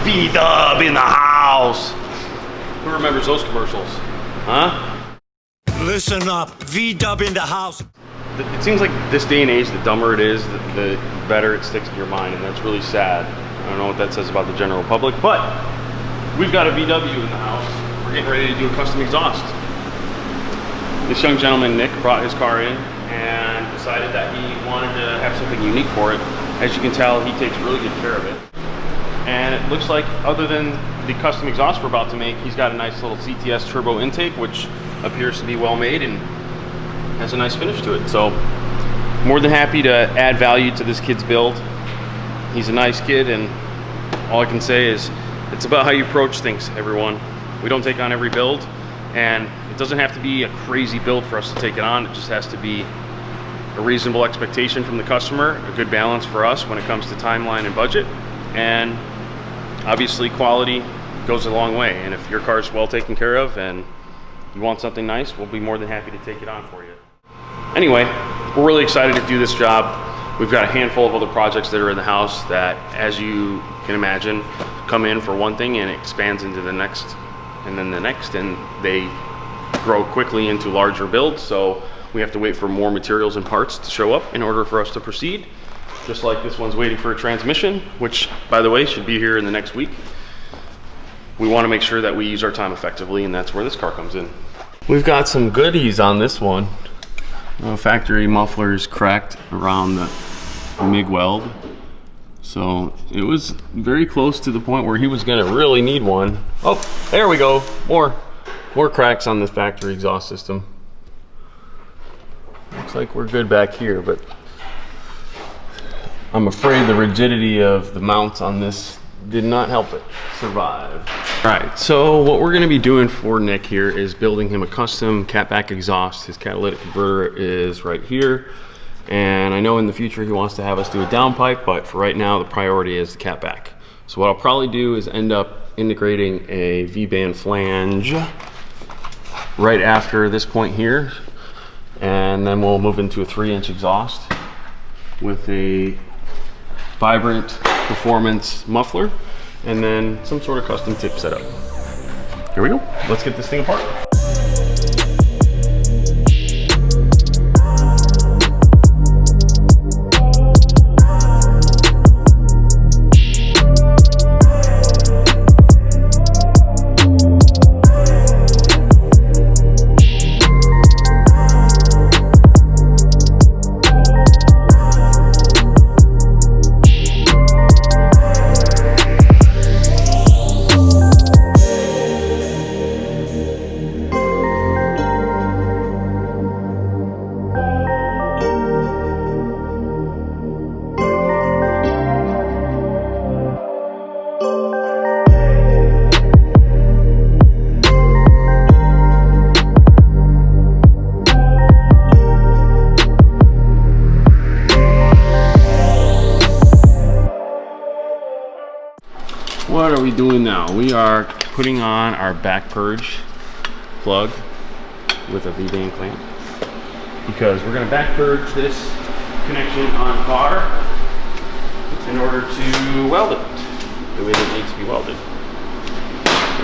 V-dub in the house. Who remembers those commercials? Huh? Listen up, V-dub in the house. It seems like this day and age, the dumber it is, the better it sticks in your mind, and that's really sad. I don't know what that says about the general public, but we've got a VW in the house. We're getting ready to do a custom exhaust. This young gentleman, Nick, brought his car in and decided that he wanted to have something unique for it. As you can tell, he takes really good care of it. And it looks like, other than the custom exhaust we're about to make, he's got a nice little CTS turbo intake, which appears to be well made and has a nice finish to it. So, more than happy to add value to this kid's build. He's a nice kid, and all I can say is, it's about how you approach things, everyone. We don't take on every build, and it doesn't have to be a crazy build for us to take it on. It just has to be a reasonable expectation from the customer, a good balance for us when it comes to timeline and budget, and obviously quality goes a long way. And if your car is well taken care of and you want something nice, we'll be more than happy to take it on for you. Anyway, we're really excited to do this job. We've got a handful of other projects that are in the house that, as you can imagine, come in for one thing and it expands into the next and then the next, and they grow quickly into larger builds. So we have to wait for more materials and parts to show up in order for us to proceed. Just like this one's waiting for a transmission, which, by the way, should be here in the next week. We want to make sure that we use our time effectively, and that's where this car comes in. We've got some goodies on this one. Factory muffler is cracked around the MIG weld. So it was very close to the point where he was going to really need one. Oh, there we go. More cracks on the factory exhaust system. Looks like we're good back here, but I'm afraid the rigidity of the mounts on this did not help it survive. All right, so what we're gonna be doing for Nick here is building him a custom catback exhaust. His catalytic converter is right here. And I know in the future he wants to have us do a downpipe, but for right now, the priority is the catback. So what I'll probably do is end up integrating a V-band flange right after this point here. And then we'll move into a 3-inch exhaust with a Vibrant Performance muffler, and then some sort of custom tip setup. Here we go. Let's get this thing apart. What are we doing now? We are putting on our back purge plug with a V-band clamp, because we're going to back purge this connection on car in order to weld it the way that it needs to be welded.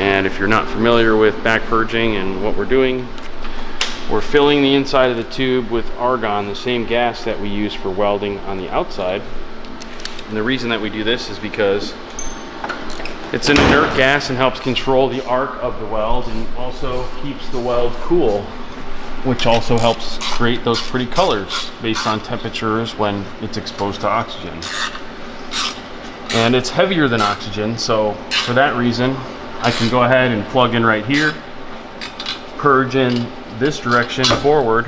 And if you're not familiar with back purging and what we're doing, we're filling the inside of the tube with argon, the same gas that we use for welding on the outside. And the reason that we do this is because it's an inert gas and helps control the arc of the weld, and also keeps the weld cool, which also helps create those pretty colors based on temperatures when it's exposed to oxygen. And it's heavier than oxygen, so for that reason, I can go ahead and plug in right here, purge in this direction forward,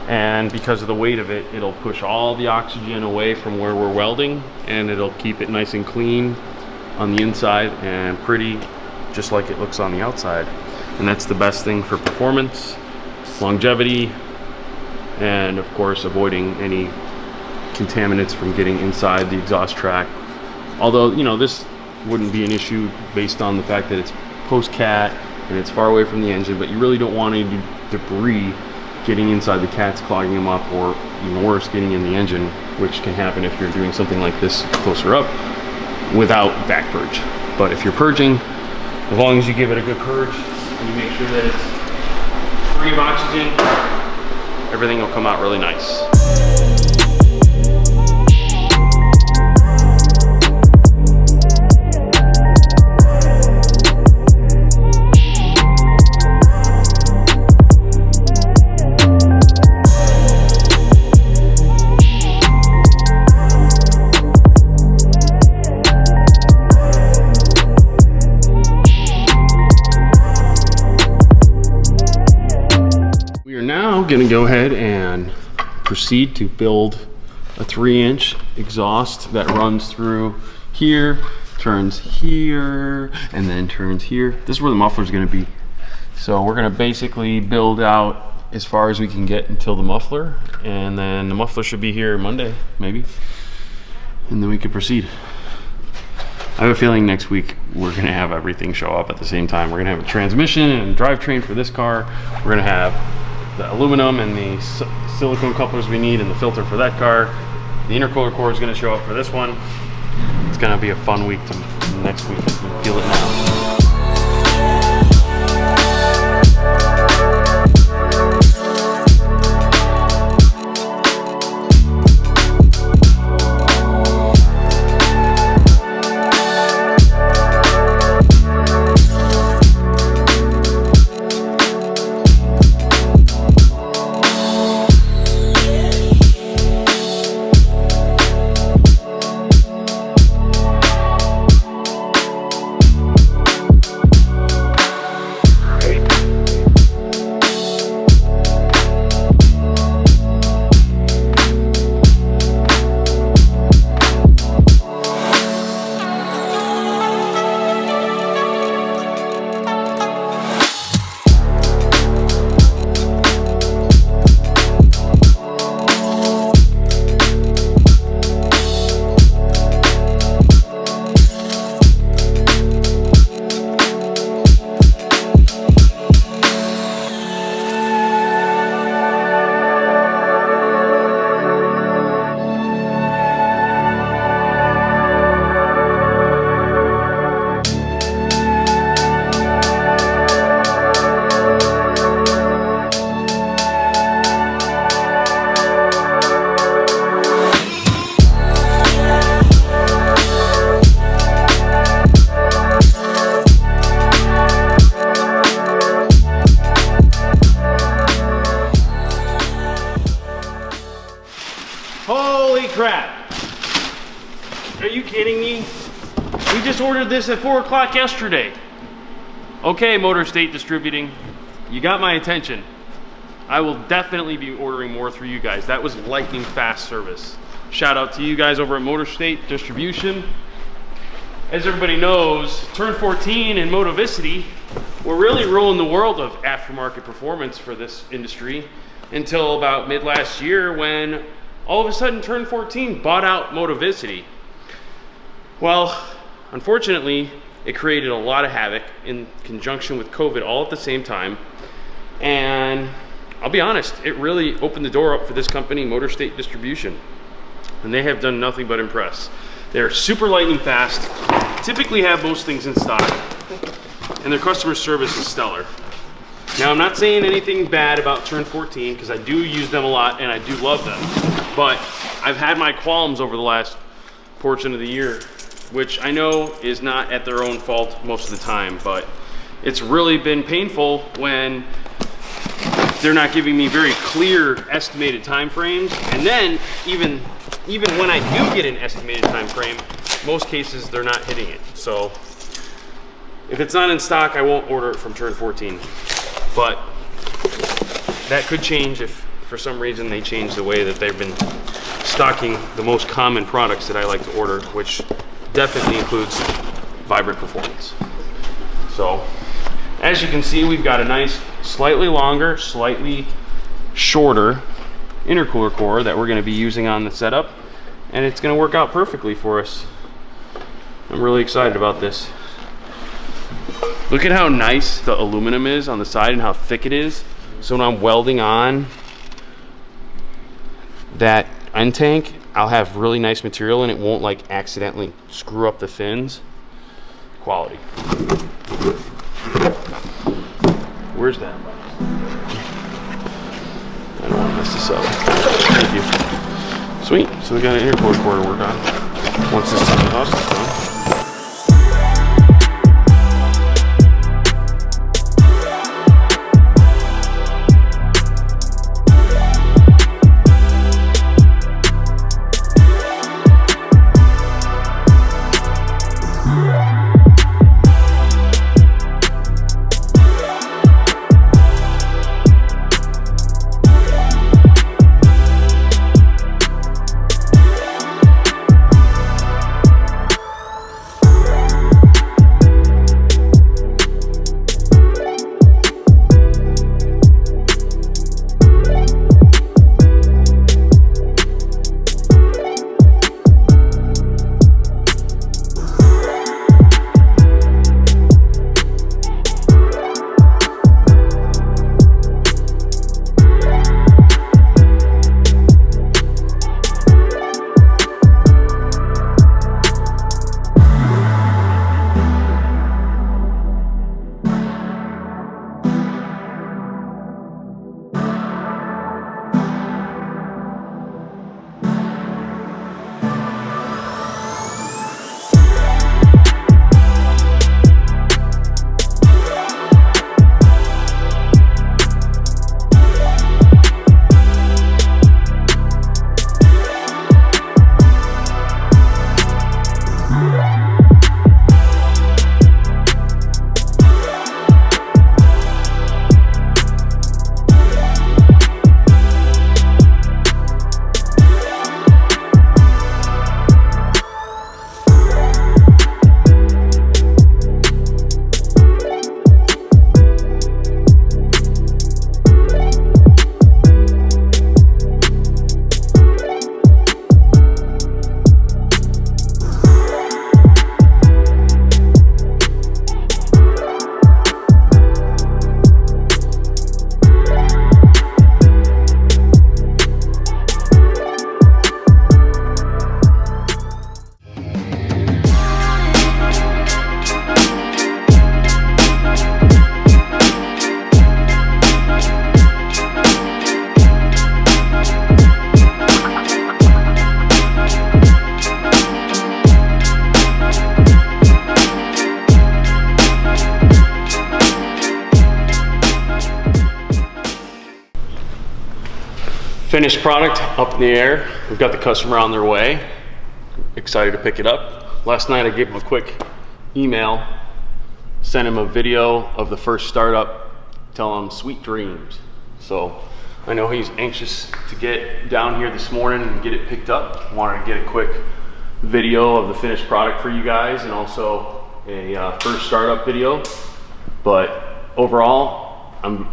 and because of the weight of it, it'll push all the oxygen away from where we're welding, and it'll keep it nice and clean on the inside and pretty, just like it looks on the outside. And that's the best thing for performance, longevity, and of course avoiding any contaminants from getting inside the exhaust track. Although, you know, this wouldn't be an issue based on the fact that it's post-cat and it's far away from the engine, but you really don't want any debris getting inside the cats, clogging them up, or even worse, getting in the engine, which can happen if you're doing something like this closer up. without back purge. But if you're purging, as long as you give it a good purge and you make sure that it's free of oxygen, everything will come out really nice. Going to go ahead and proceed to build a 3-inch exhaust that runs through here, turns here, and then turns here. This is where the muffler is going to be. So we're going to basically build out as far as we can get until the muffler, and then the muffler should be here Monday, maybe, and then we can proceed. I have a feeling next week we're going to have everything show up at the same time. We're going to have a transmission and a drivetrain for this car. We're going to have the aluminum and the silicone couplers we need and the filter for that car. The intercooler core is going to show up for this one. It's going to be a fun week to next week. You can feel it now. Holy crap! Are you kidding me? We just ordered this at 4 o'clock yesterday. Okay, Motor State Distributing, you got my attention. I will definitely be ordering more through you guys. That was lightning fast service. Shout out to you guys over at Motor State Distribution. As everybody knows, Turn 14 and Motovicity were really ruling the world of aftermarket performance for this industry until about mid last year, when all of a sudden Turn 14 bought out Motovicity. Well, unfortunately, it created a lot of havoc in conjunction with COVID all at the same time. And I'll be honest, it really opened the door up for this company, Motor State Distribution. And they have done nothing but impress. They're super lightning fast, typically have most things in stock, and their customer service is stellar. Now, I'm not saying anything bad about Turn 14, because I do use them a lot and I do love them. But I've had my qualms over the last portion of the year, which I know is not at their own fault most of the time, but it's really been painful when they're not giving me very clear estimated time frames. And then even when I do get an estimated time frame, most cases they're not hitting it. So if it's not in stock, I won't order it from Turn 14. But that could change if for some reason they change the way that they've been stocking the most common products that I like to order, which definitely includes Vibrant Performance. So as you can see, we've got a nice slightly longer, slightly shorter intercooler core that we're going to be using on the setup, and it's going to work out perfectly for us. I'm really excited about this. Look at how nice the aluminum is on the side and how thick it is. So when I'm welding on that end tank, I'll have really nice material and it won't like accidentally screw up the fins. Quality. Where's that? I don't want to mess this up. Thank you. Sweet. So we got an intercord core to work on. Once this exhaust is done. Finished product up in the air. We've got the customer on their way. Excited to pick it up. Last night I gave him a quick email, sent him a video of the first startup, tell him sweet dreams. So I know he's anxious to get down here this morning and get it picked up. Wanted to get a quick video of the finished product for you guys and also a first startup video. But overall, I'm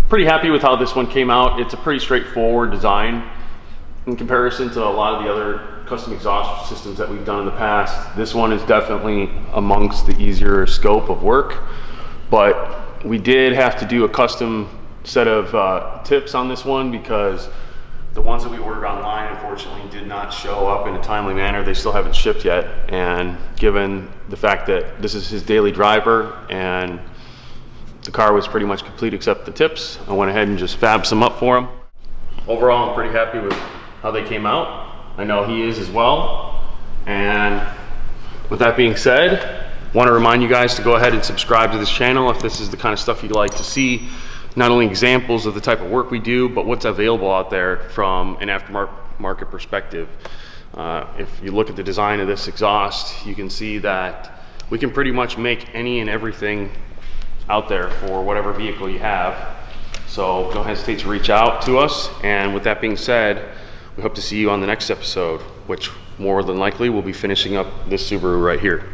pretty happy with how this one came out. It's a pretty straightforward design in comparison to a lot of the other custom exhaust systems that we've done in the past. This one is definitely amongst the easier scope of work, but we did have to do a custom set of tips on this one because the ones that we ordered online unfortunately did not show up in a timely manner. They still haven't shipped yet, and given the fact that this is his daily driver and the car was pretty much complete except the tips, I went ahead and just fabbed some up for him. Overall, I'm pretty happy with how they came out. I know he is as well. And with that being said, I want to remind you guys to go ahead and subscribe to this channel if this is the kind of stuff you'd like to see. Not only examples of the type of work we do, but what's available out there from an aftermarket perspective. If you look at the design of this exhaust, you can see that we can pretty much make any and everything out there for whatever vehicle you have. So don't hesitate to reach out to us. And with that being said, we hope to see you on the next episode, which more than likely will be finishing up this Subaru right here.